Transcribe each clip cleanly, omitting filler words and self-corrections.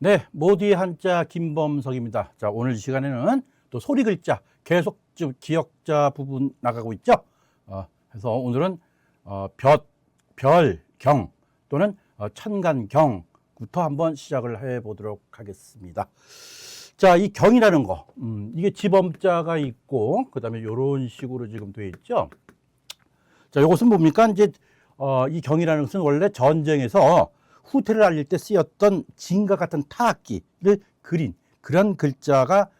네, 모두의 한자 김범석입니다. 자, 오늘 이 시간에는 또 소리 글자 계속 좀 기역자 부분 나가고 있죠. 그래서 오늘은 별경 또는 천간경부터 한번 시작을 해 보도록 하겠습니다. 자, 이 경이라는 거, 이게 지범자가 있고, 그 다음에 이런 식으로 지금 되어 있죠. 자, 이것은 뭡니까? 이제 이 경이라는 것은 원래 전쟁에서 후퇴를 알릴 때 쓰였던 진과 같은 타악기를 그린 그런 글자가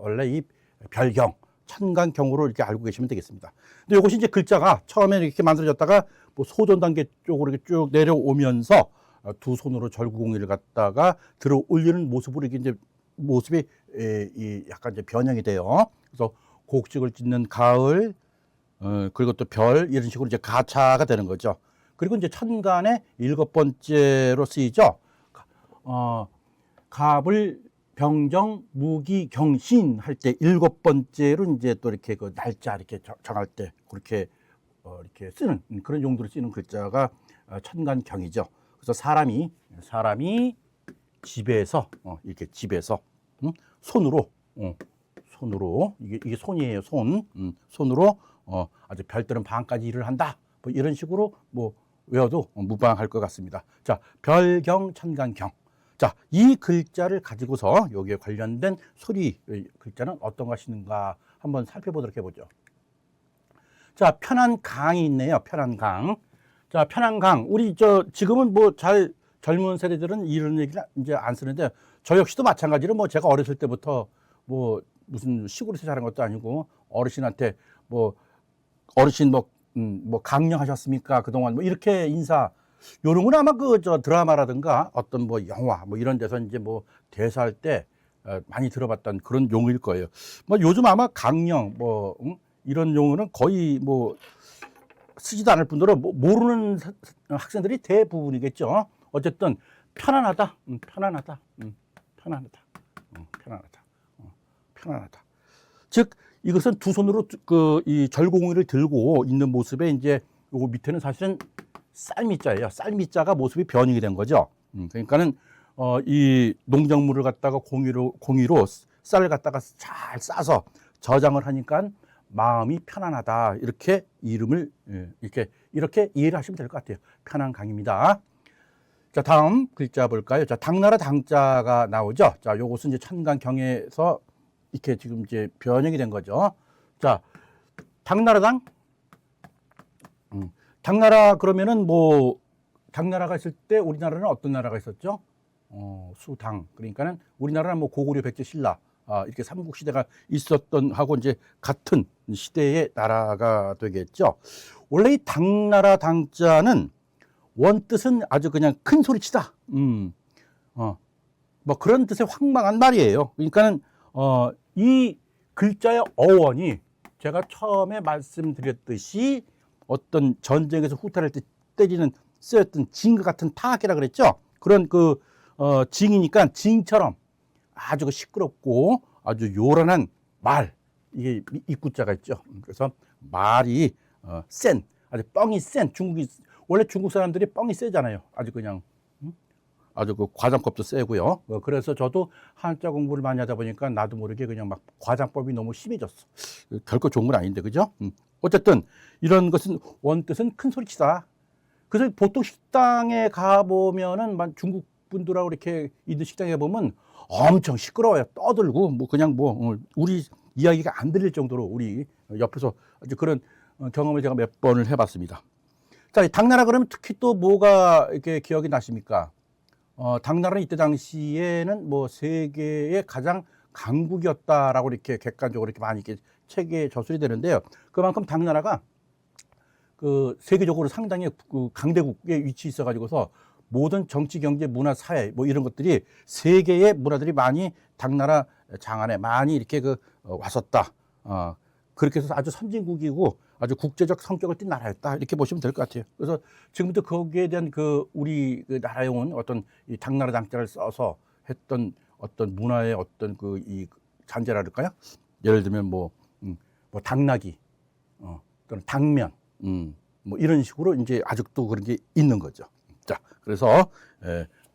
원래 이 별경, 천간경으로 이렇게 알고 계시면 되겠습니다. 근데 이것이 이제 글자가 처음에 이렇게 만들어졌다가 뭐 소전 단계 쪽으로 이렇게 쭉 내려오면서 두 손으로 절구공이를 갖다가 들어 올리는 모습으로 이게 이제 모습이 약간 이제 변형이 돼요. 그래서 곡식을 찢는 가을, 그리고 또 별 이런 식으로 이제 가차가 되는 거죠. 그리고 이제 천간의 7번째로 쓰이죠. 갑을 병정 무기 경신 할 때 7번째로 이제 또 이렇게 그 날짜 이렇게 정할 때 그렇게 이렇게 쓰는 그런 용도로 쓰이는 글자가 천간경이죠. 그래서 사람이 집에서 이렇게 집에서 손으로 이게 손이에요. 손으로 아주 별들은 밤까지 일을 한다. 뭐 이런 식으로 뭐 외워도 무방할 것 같습니다. 자, 별경, 천간경. 자, 이 글자를 가지고서 여기에 관련된 소리 글자는 어떤 것인가 한번 살펴보도록 해보죠. 자, 편한 강이 있네요. 편한 강. 자, 편한 강. 우리 지금은 뭐 젊은 세대들은 이런 얘기를 이제 안 쓰는데 저 역시도 마찬가지로 뭐 제가 어렸을 때부터 뭐 무슨 시골에서 자란 것도 아니고 어르신한테 뭐 어르신 뭐 강령하셨습니까? 그동안 뭐 이렇게 인사 요런 건 아마 드라마라든가 어떤 뭐 영화 뭐 이런 데서 이제 뭐 대사할 때 많이 들어봤던 그런 용어일 거예요. 뭐 요즘 아마 강령 뭐 이런 용어는 거의 뭐 쓰지도 않을 뿐더러 모르는 학생들이 대부분이겠죠. 어쨌든 편안하다, 편안하다, 편안하다. 즉 이것은 두 손으로 이 절공이를 들고 있는 모습에 이제 요거 밑에는 사실은 쌀미자예요. 쌀미자가 모습이 변형이 된 거죠. 그러니까는 이 농작물을 갖다가 공이로 쌀을 갖다가 잘 싸서 저장을 하니까 마음이 편안하다. 이렇게 이름을 이렇게 이해를 하시면 될 것 같아요. 편한 강입니다. 자, 다음 글자 볼까요? 자, 당나라 당자가 나오죠. 자, 요것은 이제 천간경에서 이렇게 지금 이제 변형이 된 거죠. 자, 당나라당. 당나라 그러면은 뭐 당나라가 있을 때 우리나라는 어떤 나라가 있었죠? 수당. 그러니까는 우리나라는 뭐 고구려 백제 신라 이렇게 삼국 시대가 있었던 하고 이제 같은 시대의 나라가 되겠죠. 원래 이 당나라 당자는 원뜻은 아주 그냥 큰 소리치다. 뭐 그런 뜻의 황망한 말이에요. 그러니까는 이 글자의 어원이 제가 처음에 말씀드렸듯이 어떤 전쟁에서 후퇴할 때 쓰였던 징과 같은 타악이라 그랬죠. 그런 징이니까 징처럼 아주 시끄럽고 아주 요란한 말, 이게 입구자가 있죠. 그래서 말이 센, 아주 뻥이 센 원래 중국 사람들이 뻥이 세잖아요. 아주 그냥 아주 그 과장법도 세고요. 그래서 저도 한자 공부를 많이 하다 보니까 나도 모르게 그냥 막 과장법이 너무 심해졌어. 결코 좋은 건 아닌데, 그죠? 어쨌든 이런 것은 원뜻은 큰 소리치다. 그래서 보통 식당에 가보면은 중국 분들하고 이렇게 있는 식당에 보면 엄청 시끄러워요. 떠들고 뭐 그냥 뭐 우리 이야기가 안 들릴 정도로 우리 옆에서 아주 그런 경험을 제가 몇 번을 해봤습니다. 자, 당나라 그러면 특히 또 뭐가 이렇게 기억이 나십니까? 당나라는 이때 당시에는 뭐 세계의 가장 강국이었다라고 이렇게 객관적으로 이렇게 많이 이렇게 책에 저술이 되는데요. 그만큼 당나라가 세계적으로 상당히 강대국에 위치해 있어 가지고서 모든 정치, 경제, 문화, 사회 뭐 이런 것들이 세계의 문화들이 많이 당나라 장안에 많이 이렇게 왔었다. 그렇게 해서 아주 선진국이고 아주 국제적 성격을 띈 나라였다. 이렇게 보시면 될 것 같아요. 그래서 지금부터 거기에 대한 우리 나라에 온 어떤 이 당나라 당자를 써서 했던 어떤 문화의 어떤 이 잔재랄까요? 예를 들면 뭐 당나귀, 또는 당면, 뭐 이런 식으로 이제 아직도 그런 게 있는 거죠. 자, 그래서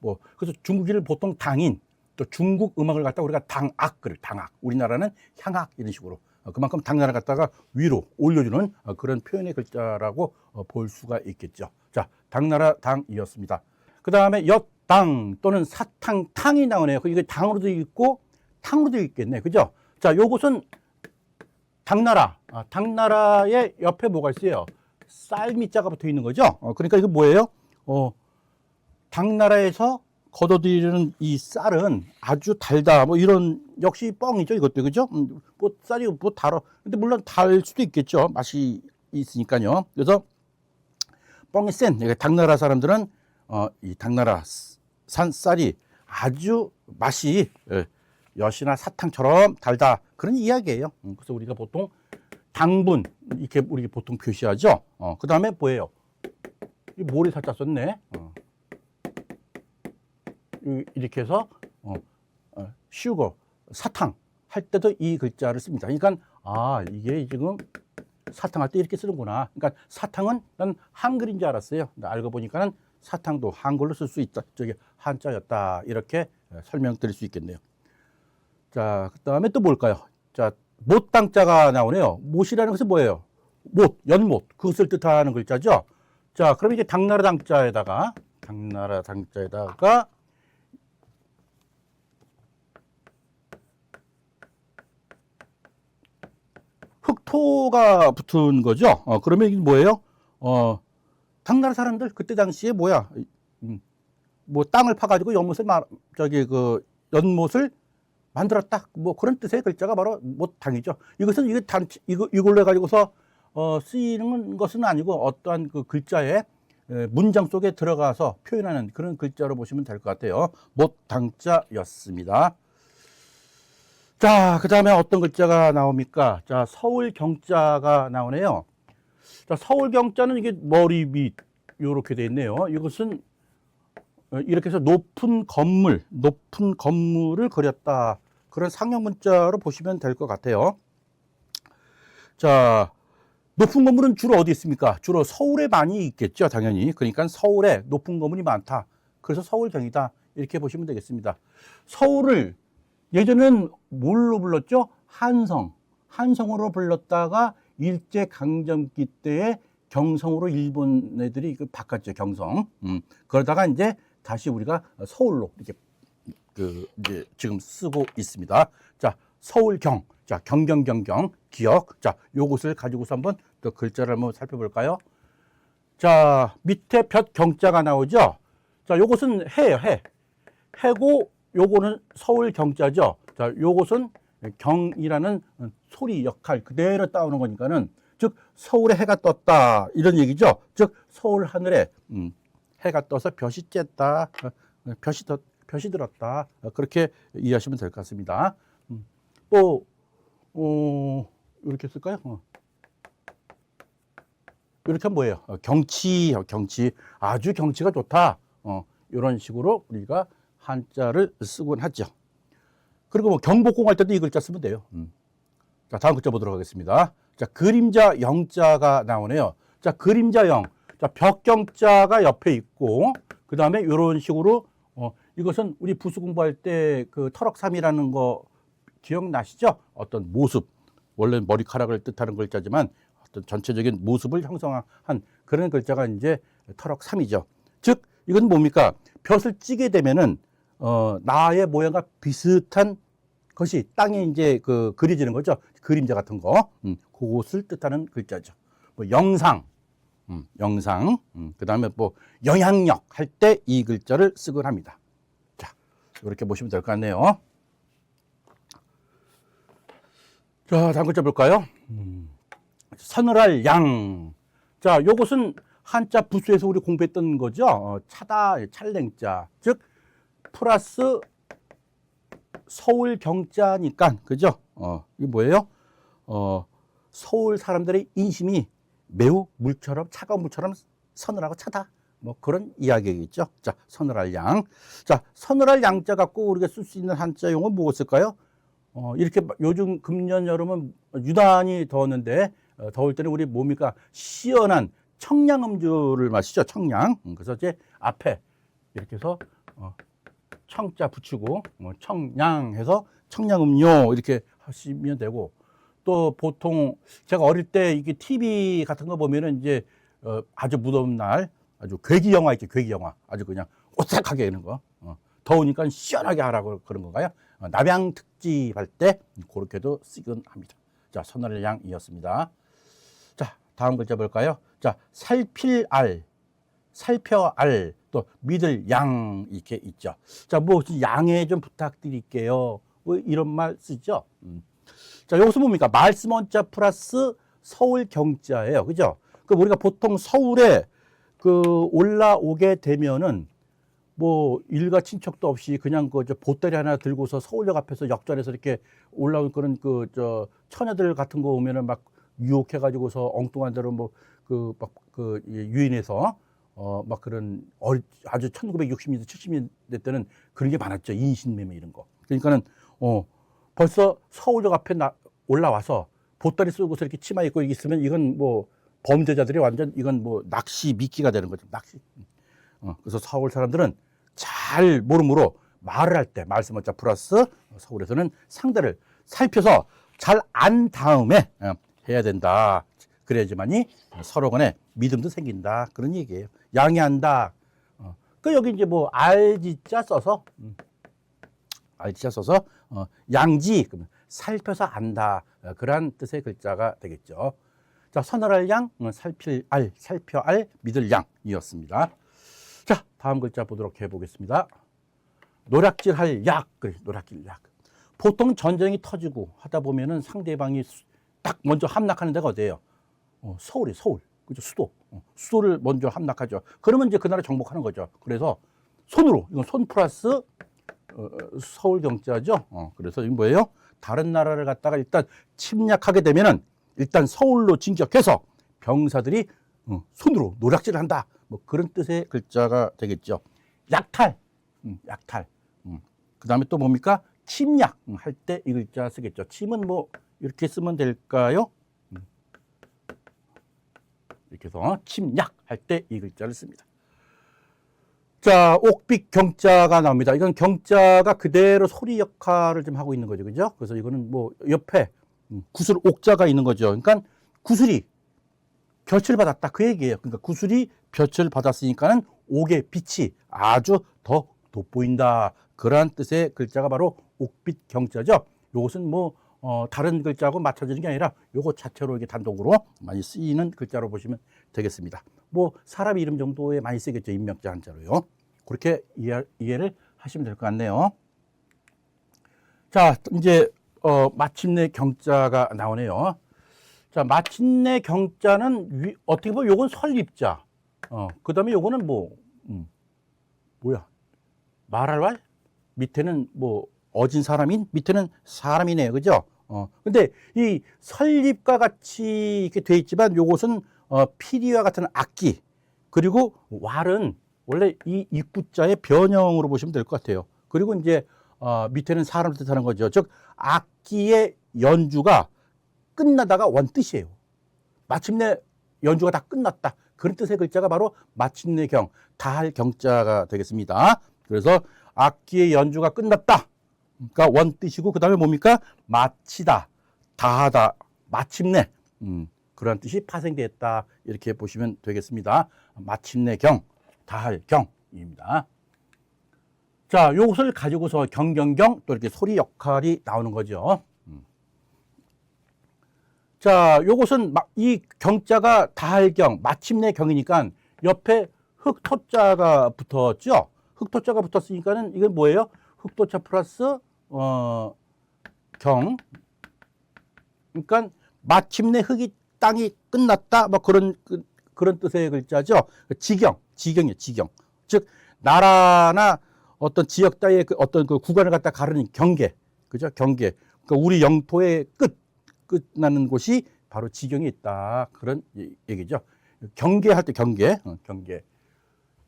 뭐 그래서 중국인을 보통 당인, 또 중국 음악을 갖다가 우리가 당악 그래, 당악. 우리나라는 향악 이런 식으로 그만큼 당나라 갖다가 위로 올려주는 그런 표현의 글자라고 볼 수가 있겠죠. 자, 당나라 당이었습니다. 그 다음에 엿당 또는 사탕, 탕이 나오네요. 이게 당으로도 있고 탕으로도 있겠네, 그죠? 자, 요것은 당나라, 당나라의 옆에 뭐가 있어요? 쌀미자가 붙어 있는 거죠. 그러니까 이거 뭐예요? 당나라에서 거둬들이는 이 쌀은 아주 달다. 뭐 이런 역시 뻥이죠, 이것도 그죠? 뭐 쌀이 뭐 달어. 근데 물론 달 수도 있겠죠. 맛이 있으니까요. 그래서 뻥이 센 당나라 사람들은 이 당나라 산 쌀이 아주 맛이 엿이나 사탕처럼 달다. 그런 이야기예요. 그래서 우리가 보통 당분 이렇게 우리 보통 표시하죠. 그 다음에 뭐예요? 이 모래살자 썼네. 이렇게 해서 슈거 사탕 할 때도 이 글자를 씁니다. 그러니까 이게 지금 사탕 할 때 이렇게 쓰는구나. 그러니까 사탕은 난 한글인 줄 알았어요. 근데 알고 보니까는 사탕도 한글로 쓸 수 있다. 저게 한자였다. 이렇게 설명드릴 수 있겠네요. 자, 그 다음에 또 뭘까요? 자, 못당자가 나오네요. 못이라는 것은 뭐예요? 못, 연못, 그것을 뜻하는 글자죠. 자, 그럼 이제 당나라 당자에다가 흑토가 붙은 거죠. 그러면 이게 뭐예요? 당나라 사람들 그때 당시에 뭐야? 뭐 땅을 파가지고 연못을 만들었다. 뭐 그런 뜻의 글자가 바로 못당이죠. 이것은 이걸로 해가지고서 쓰이는 것은 아니고 어떠한 그 글자의 문장 속에 들어가서 표현하는 그런 글자로 보시면 될 것 같아요. 못당자였습니다. 자, 그 다음에 어떤 글자가 나옵니까? 자, 서울경자가 나오네요. 자, 서울경자는 이게 머리 밑, 요렇게 되어 있네요. 이것은 이렇게 해서 높은 건물을 그렸다. 그런 상형 문자로 보시면 될 것 같아요. 자, 높은 건물은 주로 어디 있습니까? 주로 서울에 많이 있겠죠, 당연히. 그러니까 서울에 높은 건물이 많다. 그래서 서울경이다. 이렇게 보시면 되겠습니다. 서울을 예전엔 뭘로 불렀죠? 한성으로 불렀다가 일제강점기 때에 경성으로 일본 애들이 바꿨죠, 경성. 그러다가 이제 다시 우리가 서울로 이렇게 이제 지금 쓰고 있습니다. 자, 서울경. 자, 경경, 기억. 자, 요것을 가지고서 한번 또 글자를 한번 살펴볼까요? 자, 밑에 볕경자가 나오죠? 자, 요것은 해예요, 해. 해고, 요거는 서울경자죠. 자, 요것은 경이라는 소리 역할 그대로 따오는 거니까는 즉 서울에 해가 떴다 이런 얘기죠. 즉 서울 하늘에 해가 떠서 볕이 쬐다, 볕이 들었다. 그렇게 이해하시면 될 것 같습니다. 또 이렇게 쓸까요? 이렇게 하면 뭐예요? 경치. 아주 경치가 좋다. 이런 식으로 우리가 한자를 쓰곤 하죠. 그리고 뭐 경복궁 할 때도 이 글자 쓰면 돼요. 자, 다음 글자 보도록 하겠습니다. 자, 그림자 영자가 나오네요. 자, 그림자 영. 자, 벽경자가 옆에 있고, 그 다음에 이런 식으로, 이것은 우리 부수 공부할 때 그 터럭삼이라는 거 기억나시죠? 어떤 모습. 원래 머리카락을 뜻하는 글자지만 어떤 전체적인 모습을 형성한 그런 글자가 이제 터럭삼이죠. 즉, 이건 뭡니까? 벼슬 찌게 되면은, 나의 모양과 비슷한 것이 땅에 이제 그려지는 거죠. 그림자 같은 거. 그것을 뜻하는 글자죠. 뭐 영상. 그 다음에 뭐 영향력 할 때 이 글자를 쓰곤 합니다. 자, 이렇게 보시면 될 것 같네요. 자, 다음 글자 볼까요? 서늘할 양. 자, 요것은 한자 부수에서 우리 공부했던 거죠. 차다, 찰랭자. 즉, 플러스 서울 경자니까, 그죠? 이게 뭐예요? 서울 사람들의 인심이 매우 차가운 물처럼 서늘하고 차다. 뭐 그런 이야기겠죠. 자, 서늘할 양. 자, 서늘할 양자 갖고 우리가 쓸 수 있는 한자 용어는 뭐가 있을까요? 이렇게 요즘 금년 여름은 유난히 더웠는데, 더울 때는 우리 뭡니까? 시원한 청량음주를 마시죠. 청량. 그래서 이제 앞에 이렇게 해서 청자 붙이고 청량해서 청량음료 이렇게 하시면 되고, 또 보통 제가 어릴 때 이게 TV 같은 거 보면은 이제 아주 무더운 날 아주 괴기 영화 있죠. 괴기 영화 아주 그냥 오싹하게 하는 거, 더우니까 시원하게 하라고 그런 건가요? 남양 특집 할 때 그렇게도 쓰곤 합니다. 자, 선언할 양이었습니다. 자, 다음 글자 볼까요? 자, 살필 알, 살펴 알, 또 믿을 양 이렇게 있죠. 자, 뭐 양해 좀 부탁드릴게요. 뭐 이런 말 쓰죠. 자, 여기서 뭡니까? 말씀 원자 플러스 서울 경자예요. 그죠? 그 우리가 보통 서울에 그 올라오게 되면은 뭐 일가 친척도 없이 그냥 그 저 보따리 하나 들고서 서울역 앞에서 역전해서 이렇게 올라온 그런 그 저 처녀들 같은 거 오면은 막 유혹해 가지고서 엉뚱한 대로 뭐 그 막 그 유인해서 막 그런 아주 1960년대 70년대 때는 그런 게 많았죠. 인신매매 이런 거. 그러니까는 벌써 서울역 앞에 올라와서 보따리 쓰고서 이렇게 치마 입고 있으면 이건 뭐 범죄자들이 완전 이건 뭐 낚시 미끼가 되는 거죠. 낚시. 그래서 서울 사람들은 잘 모르므로 말을 할 때 말씀 원자 플러스 서울에서는 상대를 살펴서 잘 안 다음에 해야 된다. 그래야지만이 서로 간에 믿음도 생긴다. 그런 얘기예요. 양해한다. 그 여기 이제 뭐 알지자 써서 알지자 써서 양지 그러면 살펴서 안다. 그러한 뜻의 글자가 되겠죠. 자, 선언할 양, 살필 알, 살펴 알, 믿을 양이었습니다. 자, 다음 글자 보도록 해보겠습니다. 노략질할 약, 그래, 노략질 약. 보통 전쟁이 터지고 하다 보면은 상대방이 딱 먼저 함락하는 데가 어디예요? 서울이 서울, 그죠? 수도, 수도를 먼저 함락하죠. 그러면 이제 그 나라 정복하는 거죠. 그래서 손으로, 이건 손 플러스 서울 경자죠. 그래서 이건 뭐예요? 다른 나라를 갖다가 일단 침략하게 되면은 일단 서울로 진격해서 병사들이 손으로 노략질을 한다. 뭐 그런 뜻의 글자가 되겠죠. 약탈, 약탈. 그 다음에 또 뭡니까? 침략 할 때 이 글자 쓰겠죠. 침은 뭐 이렇게 쓰면 될까요? 이렇게 해서 침략 할 때 이 글자를 씁니다. 자, 옥빛 경자가 나옵니다. 이건 경자가 그대로 소리 역할을 좀 하고 있는 거죠. 그죠? 그래서 이거는 뭐 옆에 구슬 옥자가 있는 거죠. 그러니까 구슬이 볕을 받았다. 그 얘기예요. 그러니까 구슬이 볕을 받았으니까는 옥의 빛이 아주 더 돋보인다. 그러한 뜻의 글자가 바로 옥빛 경자죠. 이것은 뭐 다른 글자하고 맞춰지는 게 아니라 요거 자체로 이렇게 단독으로 많이 쓰이는 글자로 보시면 되겠습니다. 뭐 사람 이름 정도에 많이 쓰겠죠. 인명자 한자로요. 그렇게 이해를 하시면 될 것 같네요. 자, 이제 마침내 경자가 나오네요. 자, 마침내 경자는 어떻게 보면 요건 설립자. 그 다음에 요거는 뭐야? 말할 말? 밑에는 뭐 어진 사람인? 밑에는 사람이네요. 그죠? 근데 이 설립과 같이 이렇게 돼 있지만 요것은 피리와 같은 악기, 그리고 왈은 원래 이 입구자의 변형으로 보시면 될 것 같아요. 그리고 이제 밑에는 사람을 뜻하는 거죠. 즉 악기의 연주가 끝나다가 원 뜻이에요. 마침내 연주가 다 끝났다. 그런 뜻의 글자가 바로 마침내 경, 다할 경자가 되겠습니다. 그래서 악기의 연주가 끝났다. 그러니까 원 뜻이고 그 다음에 뭡니까? 마치다, 다하다, 마침내. 그런 뜻이 파생됐다. 이렇게 보시면 되겠습니다. 마침내 경, 다할 경입니다. 자, 요것을 가지고서 경경경 또 이렇게 소리 역할이 나오는 거죠. 자, 요것은 이 경자가 다할경, 마침내 경이니까 옆에 흑토자가 붙었죠. 흑토자가 붙었으니까는 이건 뭐예요? 흑토자 플러스 경. 그러니까 마침내 흑이 땅이 끝났다. 뭐 그런 뜻의 글자죠. 지경이에요. 지경. 즉 나라나 어떤 지역 따위의 어떤 그 구간을 갖다 가르는 경계, 그죠? 경계. 그러니까 우리 영토의 끝나는 곳이 바로 지경에 있다. 그런 얘기죠. 경계할 때 경계.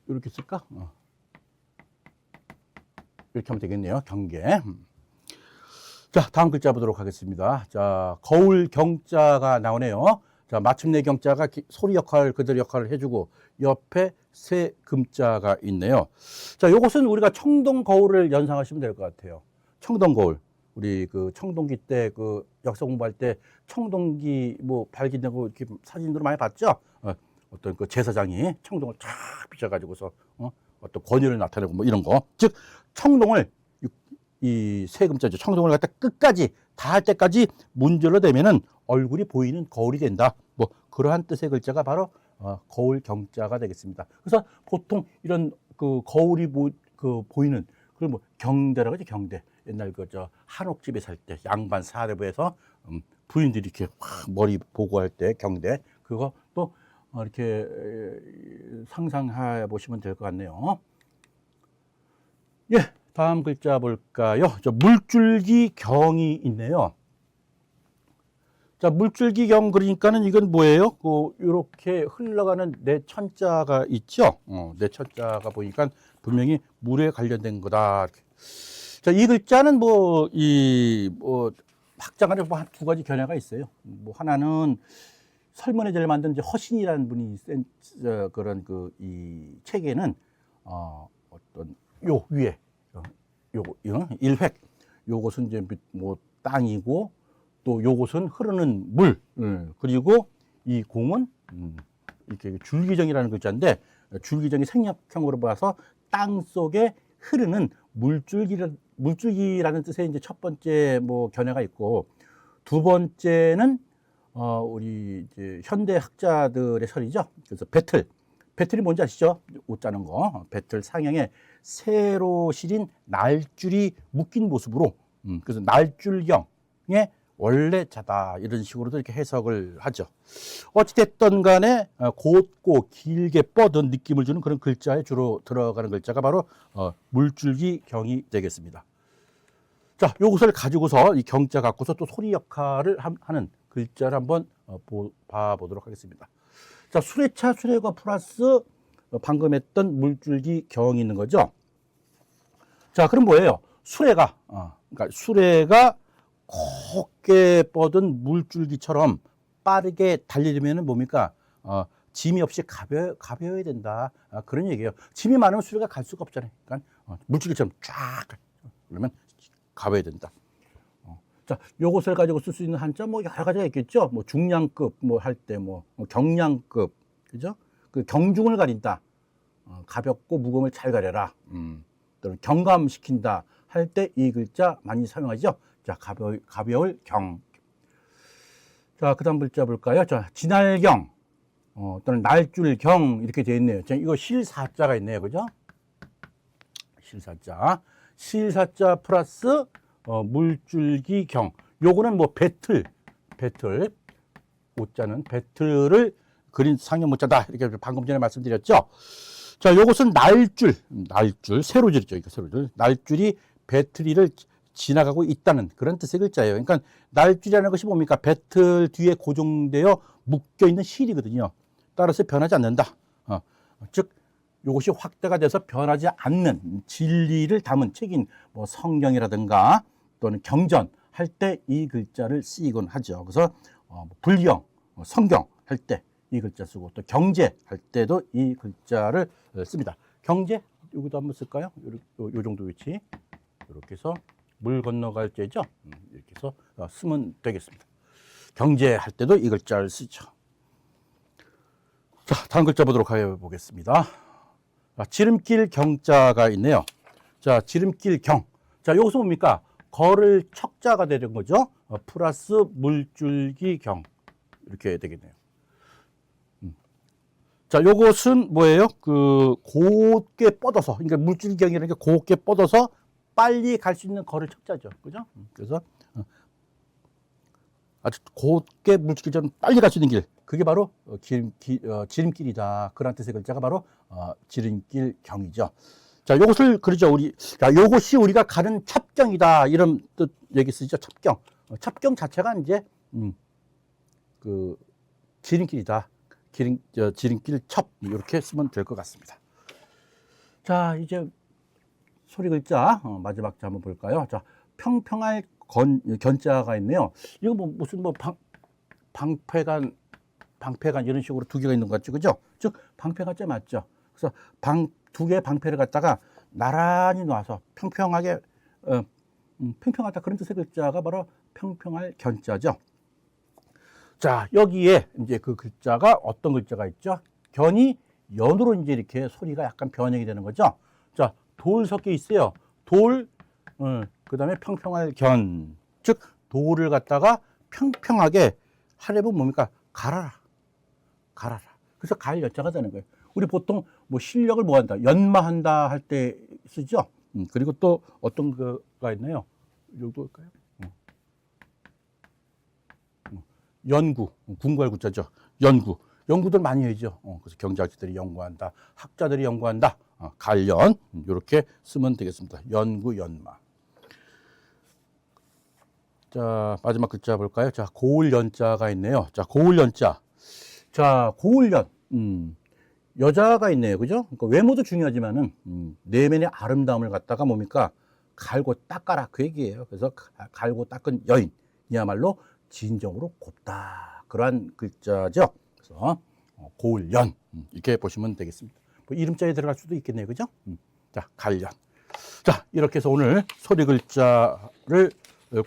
이렇게 쓸까? 이렇게 하면 되겠네요. 경계. 자, 다음 글자 보도록 하겠습니다. 자, 거울 경자가 나오네요. 자, 마침내 경자가 소리 역할, 그들 역할을 해주고 옆에 세 금자가 있네요. 자, 요것은 우리가 청동 거울을 연상하시면 될 것 같아요. 청동 거울. 우리 그 청동기 때 그 역사 공부할 때 청동기 뭐 발견되고 이렇게 사진으로 많이 봤죠? 어떤 그 제사장이 청동을 쫙 비춰가지고서 어떤 권위를 나타내고 뭐 이런 거. 즉, 청동을 이 세 금자죠. 청동을 갖다 끝까지 다 할 때까지 문질러 대면은 얼굴이 보이는 거울이 된다. 뭐 그러한 뜻의 글자가 바로 거울 경자가 되겠습니다. 그래서 보통 이런 그 거울이 보이는 그걸 뭐 경대라고 하죠. 경대. 옛날 그 저 한옥집에 살 때 양반 사대부에서 부인들이 이렇게 확 머리 보고 할 때 경대. 그거 또 이렇게 상상해 보시면 될 것 같네요. 예, 다음 글자 볼까요? 저 물줄기 경이 있네요. 자, 물줄기 경 그러니까는 이건 뭐예요? 이렇게 흘러가는 내천자가 있죠? 내천자가 보니까 분명히 물에 관련된 거다. 자, 이 글자는 학자간에 한 두 가지 견해가 있어요. 뭐 하나는 설문해제를 만든 이제 허신이라는 분이 쓴 그런 이 책에는 어떤 요 위에 요거 일획 요것은 이제 뭐 땅이고 또 요것은 흐르는 물 그리고 이 공은 이렇게 줄기정이라는 글자인데 줄기정이 생략형으로 봐서 땅 속에 흐르는 물줄기라는 뜻의 이제 첫 번째 뭐 견해가 있고 두 번째는 우리 이제 현대 학자들의 설이죠. 그래서 배틀이 뭔지 아시죠? 옷 짜는 거. 배틀 상형에 세로 실인 날줄이 묶인 모습으로 그래서 날줄경의 원래 자다 이런 식으로도 이렇게 해석을 하죠. 어찌됐든 간에 곧고 길게 뻗은 느낌을 주는 그런 글자에 주로 들어가는 글자가 바로 물줄기 경이 되겠습니다. 자, 요것을 가지고서 이 경자 갖고서 또 소리 역할을 하는 글자를 한번 봐보도록 하겠습니다. 자, 수레차 수레과 플러스 방금 했던 물줄기 경이 있는 거죠. 자, 그럼 뭐예요? 수레가 그러니까 수레가 곱게 뻗은 물줄기처럼 빠르게 달리려면 뭡니까? 짐이 없이 가벼워야 된다. 그런 얘기예요. 짐이 많으면 수레가 갈 수가 없잖아요. 그러니까 물줄기처럼 쫙 그러면 가벼워야 된다. 자, 요것을 가지고 쓸 수 있는 한자 뭐 여러 가지가 있겠죠. 뭐 중량급 뭐 할 때 뭐 경량급 그죠? 그 경중을 가린다. 가볍고 무거움을 잘 가려라. 또는 경감시킨다 할 때 이 글자 많이 사용하죠. 자, 가벼울 경. 자, 그다음 글자 볼까요? 자, 진할경 또는 날줄경 이렇게 되어 있네요. 자, 이거 실사자가 있네요, 그죠? 실사자 플러스 물줄기 경. 요거는 뭐 배틀 오자는 배틀을 그린 상형 모자다 이렇게 방금 전에 말씀드렸죠. 자, 요것은 날줄 세로줄이죠. 이거 세로줄. 날줄이 배틀이를 지나가고 있다는 그런 뜻의 글자예요. 그러니까 날줄이라는 것이 뭡니까? 배틀 뒤에 고정되어 묶여 있는 실이거든요. 따라서 변하지 않는다. 즉 이것이 확대가 돼서 변하지 않는 진리를 담은 책인 뭐 성경이라든가 또는 경전 할 때 이 글자를 쓰이곤 하죠. 그래서 불경, 성경 할 때 이 글자 쓰고 또 경제 할 때도 이 글자를 씁니다. 경제 여기도 한번 쓸까요? 요 정도 위치 이렇게 해서 물 건너갈 때죠. 이렇게 해서 쓰면 되겠습니다. 경제 할 때도 이 글자를 쓰죠. 자, 다음 글자 보도록 해보겠습니다. 지름길 경자가 있네요. 자, 지름길 경. 자, 여기서 뭡니까? 걸을 척자가 되는 거죠. 플러스 물줄기 경. 이렇게 되겠네요. 자, 요것은 뭐예요? 곧게 뻗어서, 그러니까 물줄기 경이라는 게 곧게 뻗어서 빨리 갈 수 있는 걸을 척자죠. 그죠? 그래서 아주 곧게 물줄기처럼 빨리 갈 수 있는 길. 그게 바로 지름길이다. 그런 뜻의 글자가 바로 지름길 경이죠. 자, 요것을 그러죠. 요것이 우리가 가는 첩경이다. 이런 뜻 얘기 쓰죠. 첩경. 첩경 자체가 이제 지름길이다. 지름길 첩 이렇게 쓰면 될 것 같습니다. 자, 이제 소리 글자 마지막 자 한번 볼까요? 자, 평평할 견자가 있네요. 이거 무슨 방패간 이런 식으로 두 개가 있는 것 같죠, 그죠? 즉 방패간자 맞죠? 그래서 두 개의 방패를 갖다가 나란히 놔서 평평하게 평평하다 그런 뜻의 글자가 바로 평평할 견자죠. 자, 여기에 이제 그 글자가 어떤 글자가 있죠? 견이 연으로 이제 이렇게 소리가 약간 변형이 되는 거죠. 자, 돌 섞여 있어요. 돌, 그 다음에 평평할 견. 즉, 돌을 갖다가 평평하게 하려면 뭡니까? 갈아라. 갈아라. 그래서 갈 연자가 되는 거예요. 우리 보통 뭐 실력을 뭐 한다? 연마한다 할 때 쓰죠. 그리고 또 어떤 거가 있나요? 여기도 볼까요? 연구, 궁궐 구자죠. 연구. 연구들 많이 해죠. 그래서 경제학자들이 연구한다. 학자들이 연구한다. 관련. 이렇게 쓰면 되겠습니다. 연구, 연마. 자, 마지막 글자 볼까요? 자, 고을 연자가 있네요. 자, 고을 연자. 자, 고을 연. 여자가 있네요. 그죠? 그러니까 외모도 중요하지만은, 내면의 아름다움을 갖다가 뭡니까? 갈고 닦아라. 그 얘기예요. 그래서 갈고 닦은 여인이야말로 진정으로 곱다. 그러한 글자죠. 그래서 고을연 이렇게 보시면 되겠습니다. 뭐 이름자에 들어갈 수도 있겠네요. 그죠? 자, 갈연. 자, 이렇게 해서 오늘 소리 글자를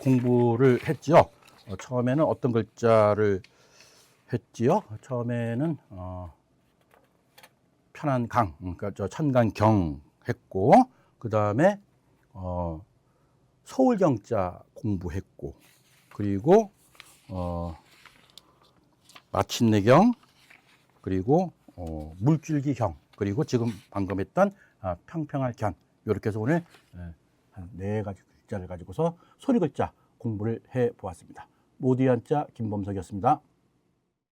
공부를 했지요. 처음에는 어떤 글자를 했지요? 처음에는 편한 강, 그러니까 저 천간경 했고, 그 다음에 서울경자 공부했고, 그리고 마침내경, 그리고 물줄기경, 그리고 지금 방금 했던 평평할 견. 이렇게 해서 오늘 한 4가지 글자를 가지고서 소리 글자 공부를 해 보았습니다. 모디안자 김범석이었습니다.